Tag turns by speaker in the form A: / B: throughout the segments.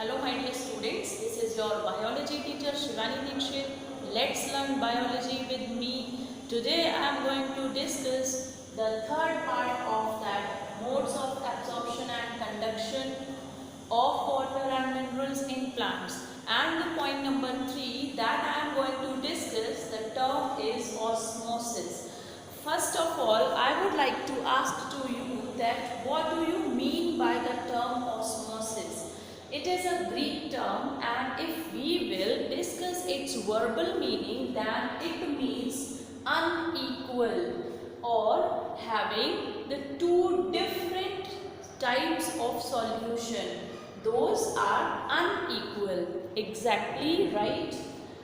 A: Hello my dear students, this is your biology teacher Shivani Dikshit. Let's learn biology with me. Today I am going to discuss the third part of that modes of absorption and conduction of water and minerals in plants. And the point number 3 that I am going to discuss, the term is osmosis. First of all, I would like to ask to you that what do you mean by the term osmosis? It is a Greek term, and if we will discuss its verbal meaning, then it means unequal or having the two different types of solution. Those are unequal. Exactly right.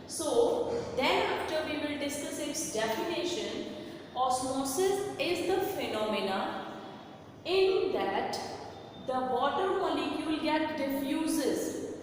A: So then after we will discuss its definition. Osmosis is the phenomena in that the water molecule diffuses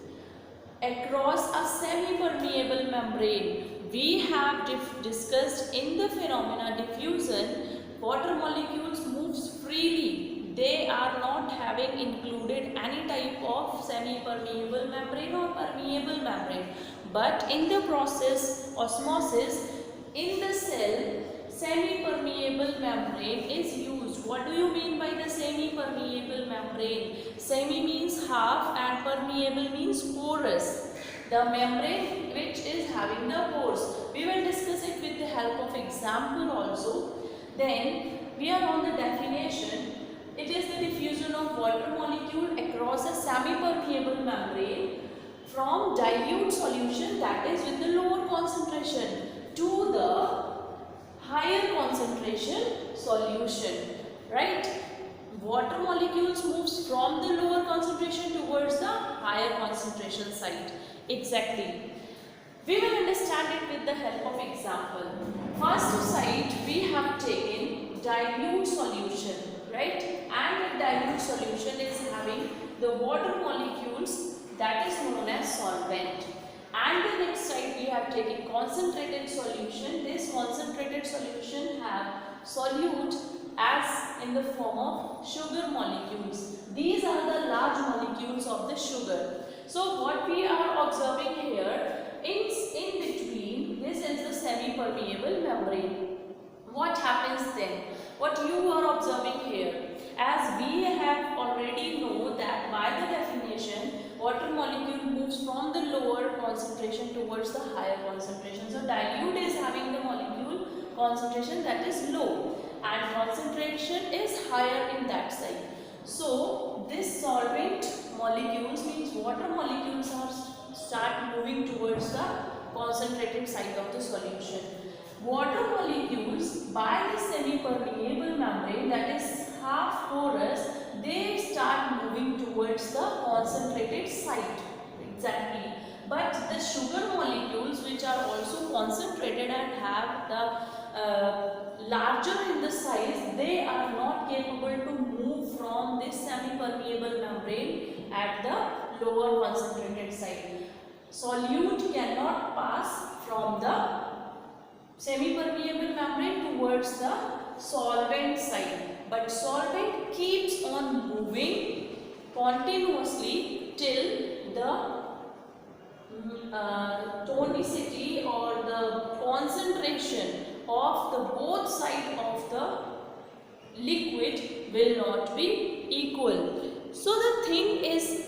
A: across a semi-permeable membrane. We have discussed in the phenomena diffusion, water molecules moves freely. They are not having included any type of semi-permeable membrane or permeable membrane. But in the process osmosis, in the cell, semi-permeable membrane is used. What do you mean by the semi-permeable membrane? Semi means half and permeable means porous. The membrane which is having the pores. We will discuss it with the help of example also. Then we are on the definition. It is the diffusion of water molecule across a semi-permeable membrane from dilute solution, that is with the lower concentration, to the higher concentration solution, right? Water molecules moves from the lower concentration towards the higher concentration site. Exactly. We will understand it with the help of example. First site we have taken dilute solution, right? And the dilute solution is having the water molecules, that is known as solvent. And the next side we have taken concentrated solution. This concentrated solution have solute as in the form of sugar molecules. These are the large molecules of the sugar. So what we are observing here, in between, this is the semi-permeable membrane. What happens then? What you are observing here, as we have already know that by the definition, water molecule moves from the lower concentration towards the higher concentration. So dilute is having the molecule concentration that is low and concentration is higher in that side. So this solvent molecules means water molecules are start moving towards the concentrated side of the solution. Water molecules by the semi-permeable membrane, that is half porous, they start moving towards the concentrated site. Exactly. But the sugar molecules, which are also concentrated and have the larger in the size, they are not capable to move from this semi-permeable membrane at the lower concentrated site. Solute cannot pass from the semi-permeable membrane towards the solvent side, but solvent keeps on moving continuously till the tonicity or the concentration of the both side of the liquid will not be equal. So the thing is,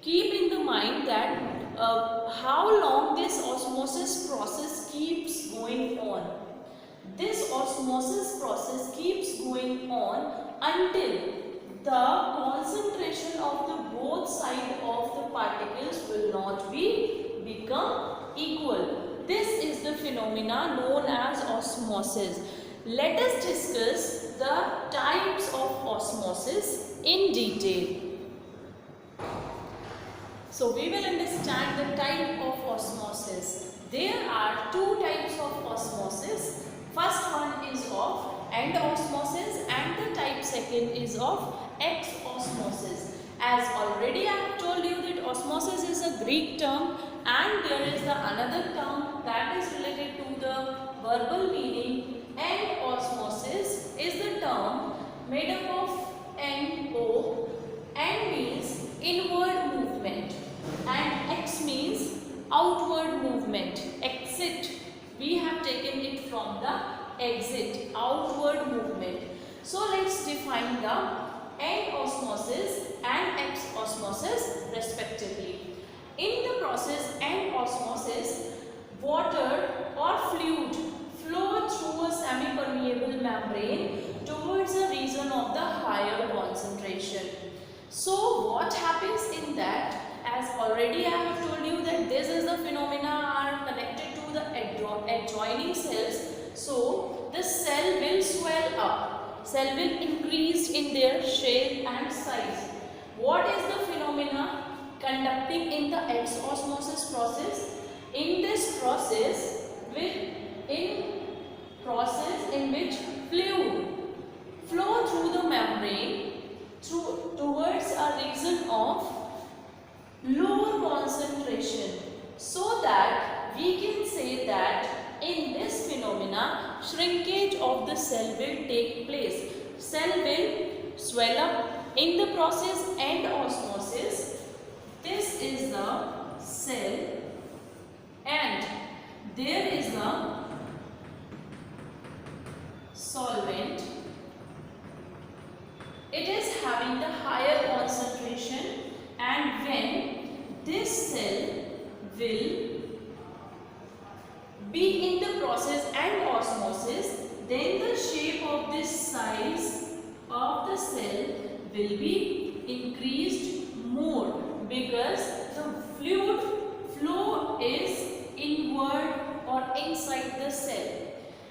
A: keep in the mind that how long this osmosis process keeps going on. This osmosis process keeps going on until the concentration of the both sides of the particles will not become equal. This is the phenomena known as osmosis. Let us discuss the types of osmosis in detail. So we will understand the type of osmosis. There are two types of osmosis. First one is of end-osmosis and the type second is of ex-osmosis. As already I have told you that osmosis is a Greek term and there is another term that is related to the verbal meaning. End-osmosis is the term made up of NO and from the exit, outward movement. So let's define the end osmosis and ex osmosis respectively. In the process end osmosis, water or fluid flow through a semi-permeable membrane towards a region of the higher concentration. So what happens in that, as already I have told you that this is the phenomena are connected to the adjoining cells. So the cell will swell up, cell will increase in their shape and size. What is the phenomena conducting in the ex-osmosis process? In this process, in which fluid flow through the membrane towards a region of lower concentration, so that we can say that in this phenomena shrinkage of the cell will take place. Cell will swell up. In the process end osmosis, this is the cell and there is the solvent. It is having the higher concentration, and when this cell will be in the process and osmosis, then the shape of this size of the cell will be increased more, because the fluid flow is inward or inside the cell.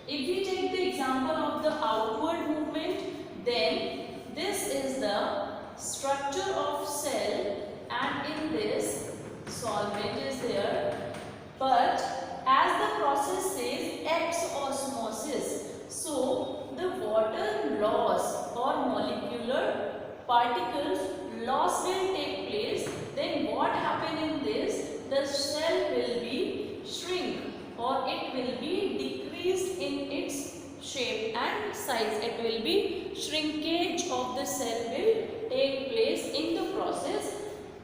A: If we take the example of the outward movement, then this is the structure of cell and in this solvent is there, but as the process says ex-osmosis, so the water loss or molecular particles loss will take place. Then what happen in this? The cell will be shrink or it will be decreased in its shape and size. It will be shrinkage of the cell will take place in the process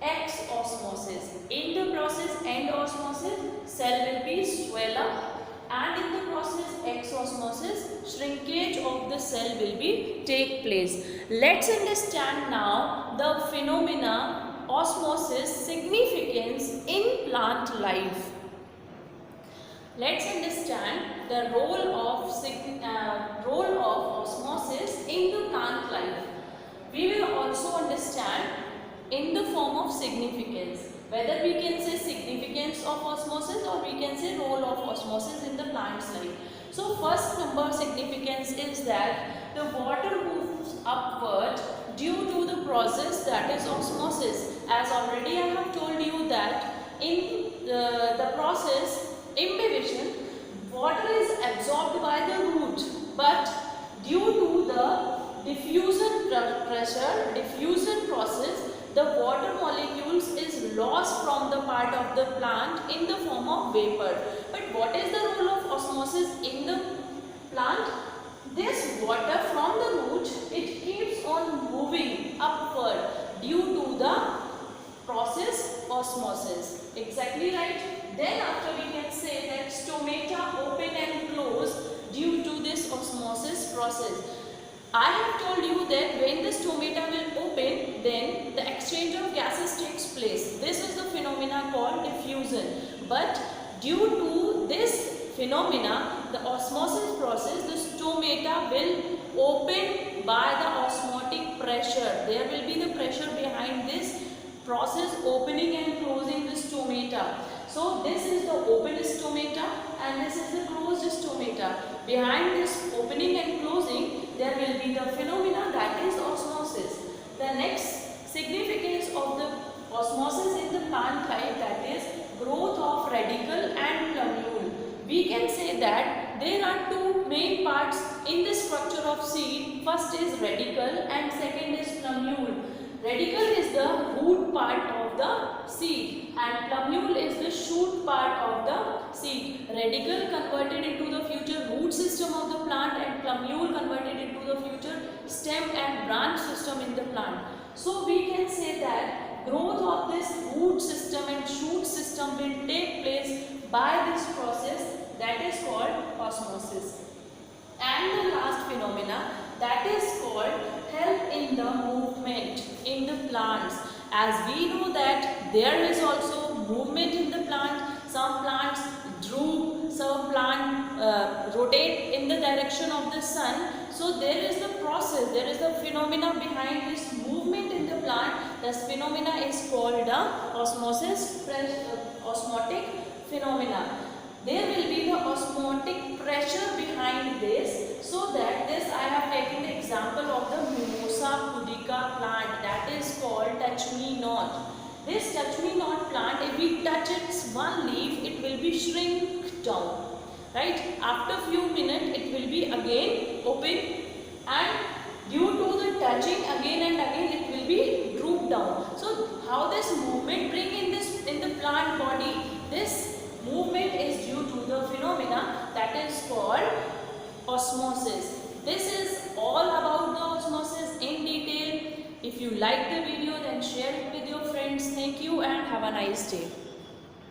A: ex osmosis. In the process end osmosis, cell will be swell up, and in the process ex osmosis, shrinkage of the cell will be take place. Let's understand now the phenomena osmosis significance in plant life. Let's understand the role of osmosis in the plant life. We will also understand in the form of significance, whether we can say significance of osmosis or we can say role of osmosis in the plant's life. So first number significance is that the water moves upward due to the process that is osmosis. As already I have told you that in the process imbibition, water is absorbed by the root, but due to the diffusion process, the water molecules is lost from the part of the plant in the form of vapor. But what is the role of osmosis in the plant? This water from the root, it keeps on moving upward due to the process osmosis. Exactly right. Then after we can say that stomata open and close due to this osmosis process. I have told you that when the stomata will open, then the exchange of gases takes place. This is the phenomena called diffusion. But due to this phenomena, the osmosis process, the stomata will open by the osmotic pressure. There will be the pressure behind this process opening and closing the stomata. So this is the open stomata and this is the closed stomata. Behind this opening and closing, there will be the phenomena that is osmosis. The next significance of the osmosis in the plant life, that is growth of radicle and plumule. We can say that there are two main parts in the structure of seed. First is radicle and second is plumule. Radicle is the root part of the seed and plumule is the shoot part of the seed. Radicle converted into the future root system of the plant and plumule converted into the future stem and branch system in the plant. So we can say that growth of this root system and shoot system will take place by this process, that is called osmosis. And the last phenomena, that is called help in the movement in the plants. As we know that there is also movement in the plant. Some plants droop, some plant rotate in the direction of the sun. So there is the process, there is the phenomena behind this movement in the plant. This phenomena is called the osmotic phenomena. There will be the osmotic pressure behind this, so that this I have taken the example of the Mimosa pudica plant, that is called touch me not. This touch me not plant, if we touch its one leaf, it will be shrink down, right? After few minutes it will be again open, and due to the touching again and again it will be droop down. So how this movement bring in the plant body? This movement is due to the phenomena that is called osmosis. This is all about the osmosis in detail. If you like the video, then share it with your friends. Thank you and have a nice day.